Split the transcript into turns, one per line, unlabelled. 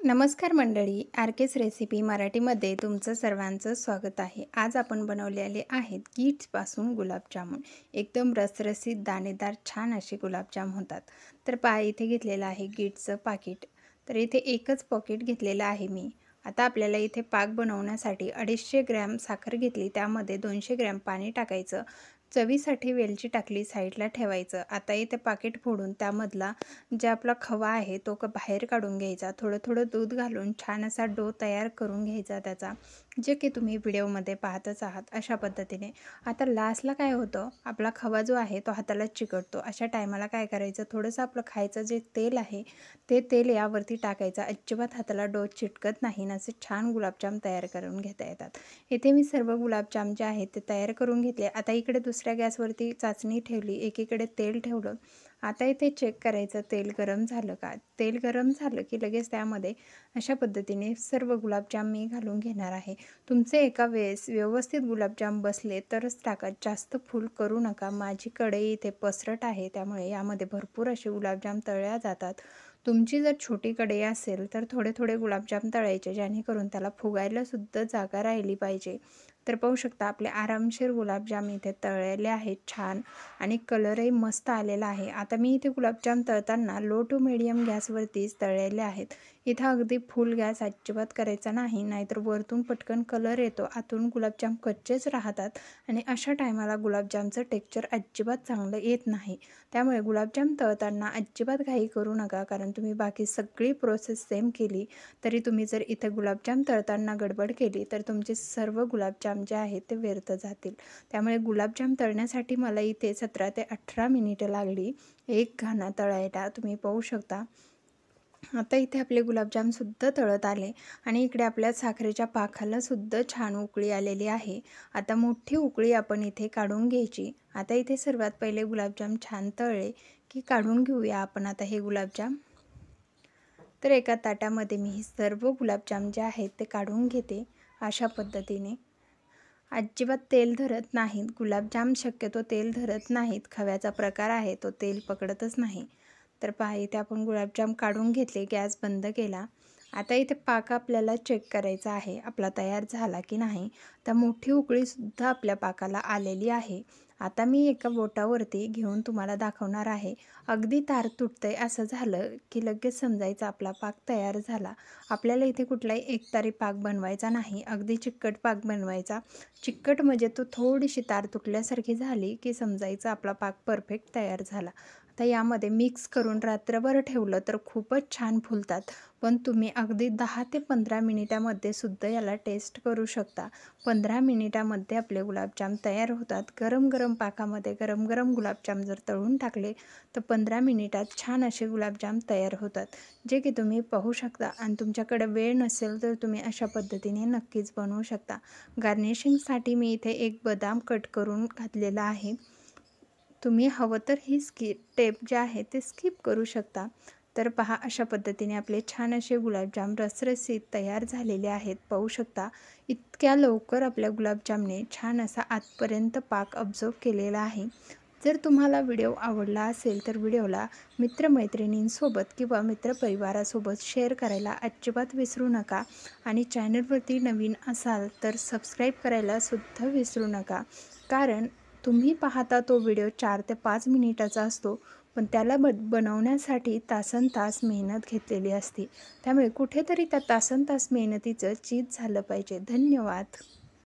नमस्कार मंडळी, आरकेस रेसिपी मराठीमध्ये तुमचं सर्वांचं स्वागत आहे। आज आपण बनवलेले आहेत गिट्सपासून गुलाबजामुन। एकदम रसरशीत दाणेदार छान असे गुलाबजाम होतात। तर पहा, इथे घेतलेलं आहे गिट्सचं पाकिट। तर इथे एकच पॉकेट घेतलेलं आहे मी। आता आपल्याला इथे पाक बनवण्यासाठी 250 ग्रॅम साखर घेतली, त्यामध्ये 200 ग्रॅम पाणी टाकायचं। चवीसाठी वेलची टाकली, साईडला ठेवायचं। आता इथे पाकिट फोडून त्यामधला जे आपला खवा आहे तो बाहेर काढून घ्यायचा। थोडं थोडं दूध घालून छान असा डो तयार करून घ्यायचा त्याचा, जे की तुम्ही व्हिडिओमध्ये पाहतच आहात अशा पद्धतीने। आता लास्टला काय होतं, आपला खवा जो आहे तो हाताला चिकटतो। अशा टायमाला काय करायचं, थोडंसं आपलं खायचं जे तेल आहे ते तेल यावरती टाकायचं। अजिबात हाताला डो चिटकत नाही, असे छान गुलाबजाम तयार करून घेता येतात। इथे मी सर्व गुलाबजाम जे आहेत ते तयार करून घेतले। आता इकडे दुसऱ्या गॅसवरती चाचणी ठेवली, एकीकडे तेल ठेवलं। आता इथे चेक करायचं तेल गरम झालं का। तेल गरम झालं की लगेच त्यामध्ये अशा पद्धतीने सर्व गुलाबजाम मी घालून घेणार आहे। तुमचे एका वेळेस व्यवस्थित गुलाबजाम बसले तरच टाका, जास्त फुल करू नका। माझी कढई इथे पसरट आहे, त्यामुळे यामध्ये भरपूर असे गुलाबजाम तळल्या जातात। तुमची जर छोटी कढई असेल तर थोडे थोडे गुलाबजाम तळायचे, जेणेकरून त्याला फुगायला सुद्धा जागा राहिली पाहिजे। तर पाहू शकता आपले आरामशीर गुलाबजाम इथे तळलेले आहेत छान, आणि कलरही मस्त आलेला आहे। आता मी इथे गुलाबजाम तळताना लो टू मीडियम गॅसवरतीच तळलेले आहेत। इथं अगदी फुल गॅस अजिबात करायचा नाही, नाहीतर वरतून पटकन कलर येतो, आतून गुलाबजाम कच्चेच राहतात, आणि अशा टायमाला गुलाबजामचं टेक्स्चर अजिबात चांगलं येत नाही। त्यामुळे गुलाबजाम तळताना अजिबात घाई करू नका, कारण तुम्ही बाकी सगळी प्रोसेस सेम केली तरी तुम्ही जर इथे गुलाबजाम तळताना गडबड केली तर तुमचे सर्व गुलाबजाम जे आहेत ते व्यर्थ जातील। त्यामुळे गुलाबजाम तळण्यासाठी मला इथे 17 ते 18 मिनिटं लागली एक घाणा तळायला, तुम्ही पाहू शकता। आता इथे आपले गुलाबजाम सुद्धा तळत आले, आणि इकडे आपल्या साखरेच्या पाकाला सुद्धा छान उकळी आलेली आहे। आता मोठी उकळी आपण इथे काढून घ्यायची। आता इथे सर्वात पहिले गुलाबजाम छान तळले की काढून घेऊया आपण आता हे गुलाबजाम। तर एका ताटामध्ये मी सर्व गुलाबजाम जे आहेत ते काढून घेते अशा पद्धतीने। अजिबात तेल धरत नाहीत गुलाबजाम, शक्यतो तेल धरत नाहीत। खव्याचा प्रकार आहे तो तेल पकडतच नाही। तर पहा, इथे आपण गुलाबजाम काढून घेतले, गॅस बंद केला। आता इथे पाक आपल्याला चेक करायचा आहे आपला तयार झाला की नाही। तर मोठी उकळीसुद्धा आपल्या पाकाला आलेली आहे। आता मी एका बोटावरती घेऊन तुम्हाला दाखवणार आहे। अगदी तार तुटतंय असं झालं की लगेच समजायचं आपला पाक तयार झाला। आपल्याला इथे कुठलाही एकतारी पाक बनवायचा नाही, अगदी चिकट पाक बनवायचा। चिकट म्हणजे तो थोडीशी तार तुटल्यासारखी झाली की समजायचं आपला पाक परफेक्ट तयार झाला। आता यामध्ये मिक्स करून रात्रभर ठेवलं तर खूपच छान फुलतात, पण तुम्ही अगदी 10 ते 15 मिनिटामध्ये सुद्धा याला टेस्ट करू शकता। 15 मिनिटामध्ये आपले गुलाबजाम तयार होतात। गरम गरम पाकामध्ये गरम गरम गुलाबजाम जर तळून टाकले तर 15 मिनिटात छान असे गुलाबजाम तयार होतात, जे की तुम्ही पाहू शकता। आणि तुमच्याकडे वेळ नसेल तर तुम्ही अशा पद्धतीने नक्कीच बनवू शकता। गार्निशिंगसाठी मी इथे एक बदाम कट करून घातलेला आहे। तुम्ही हवं तर ही स्टेप जे आहे ते स्किप करू शकता। तर पहा, अशा पद्धतीने आपले छान असे गुलाबजाम रसरशीत तयार झालेले आहेत, पाहू शकता। इतक्या लवकर आपल्या गुलाबजामने छान असा आतपर्यंत पाक ऑब्झर्व केलेला आहे। जर तुम्हाला व्हिडिओ आवडला असेल तर व्हिडिओला मित्रमैत्रिणींसोबत किंवा मित्रपरिवारासोबत शेअर करायला अजिबात विसरू नका, आणि चॅनलवरती नवीन असाल तर सबस्क्राईब करायला सुद्धा विसरू नका। कारण तुम्ही पाहता तो व्हिडिओ 4 ते 5 मिनिटाचा असतो, पण त्याला बनवण्यासाठी तासनतास मेहनत घेतलेली असते। त्यामुळे कुठेतरी त्या तासनतास मेहनतीचं चीज झालं पाहिजे। धन्यवाद।